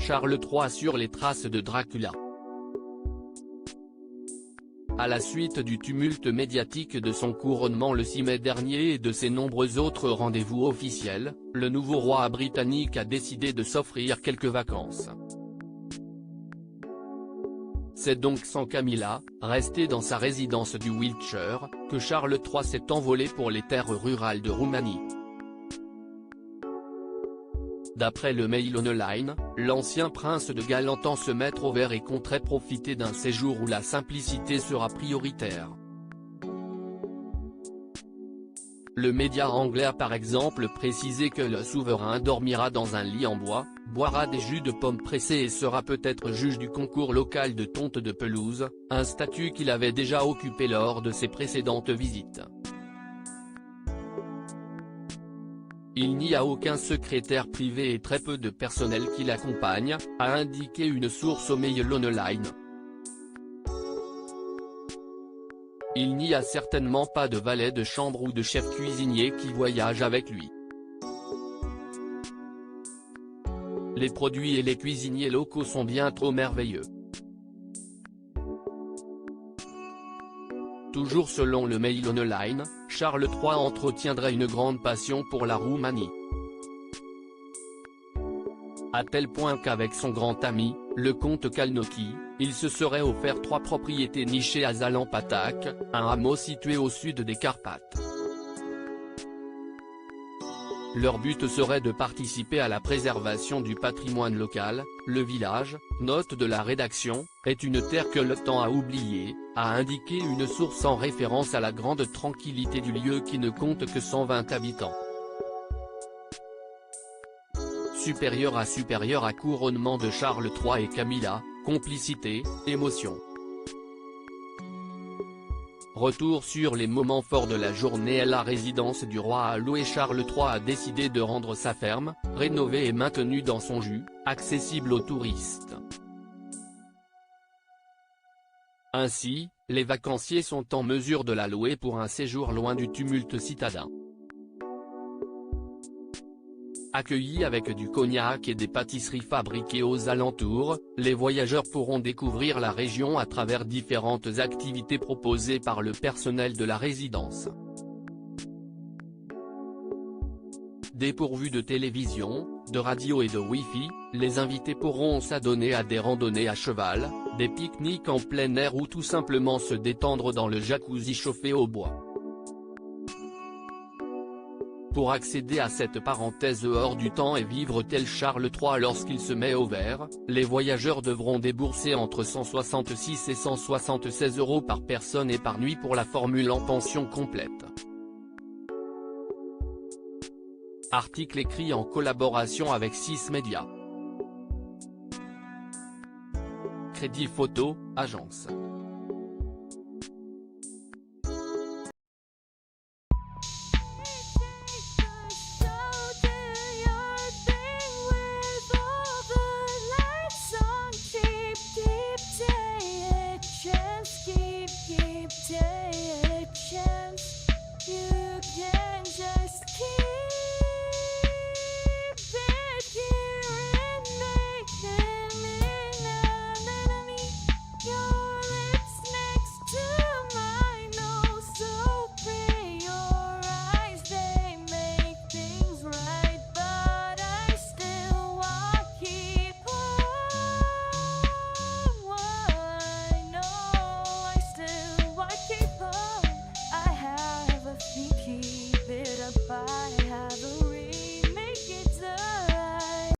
Charles III sur les traces de Dracula. À la suite du tumulte médiatique de son couronnement le 6 mai dernier et de ses nombreux autres rendez-vous officiels, le nouveau roi britannique a décidé de s'offrir quelques vacances. C'est donc sans Camilla, restée dans sa résidence du Wiltshire, que Charles III s'est envolé pour les terres rurales de Roumanie. D'après le Mail Online, l'ancien prince de Galles entend se mettre au vert et compterait profiter d'un séjour où la simplicité sera prioritaire. Le média anglais a par exemple précisé que le souverain dormira dans un lit en bois, boira des jus de pommes pressés et sera peut-être juge du concours local de tonte de pelouse, un statut qu'il avait déjà occupé lors de ses précédentes visites. Il n'y a aucun secrétaire privé et très peu de personnel qui l'accompagne, a indiqué une source au Mail Online. Il n'y a certainement pas de valet de chambre ou de chef cuisinier qui voyage avec lui. Les produits et les cuisiniers locaux sont bien trop merveilleux. Toujours selon le Mail Online, Charles III entretiendrait une grande passion pour la Roumanie. À tel point qu'avec son grand ami, le comte Kalnoky, il se serait offert 3 propriétés nichées à Zalampatac, un hameau situé au sud des Carpates. Leur but serait de participer à la préservation du patrimoine local. Le village, note de la rédaction, est une terre que le temps a oubliée, a indiqué une source en référence à la grande tranquillité du lieu qui ne compte que 120 habitants. Supérieur à couronnement de Charles III et Camilla, complicité, émotion. Retour sur les moments forts de la journée à la résidence du roi à Loué. Charles III a décidé de rendre sa ferme, rénovée et maintenue dans son jus, accessible aux touristes. Ainsi, les vacanciers sont en mesure de la louer pour un séjour loin du tumulte citadin. Accueillis avec du cognac et des pâtisseries fabriquées aux alentours, les voyageurs pourront découvrir la région à travers différentes activités proposées par le personnel de la résidence. Dépourvus de télévision, de radio et de Wi-Fi, les invités pourront s'adonner à des randonnées à cheval, des pique-niques en plein air ou tout simplement se détendre dans le jacuzzi chauffé au bois. Pour accéder à cette parenthèse hors du temps et vivre tel Charles III lorsqu'il se met au vert, les voyageurs devront débourser entre 166 et 176 € par personne et par nuit pour la formule en pension complète. Article écrit en collaboration avec 6 médias. Crédit Photo, agence.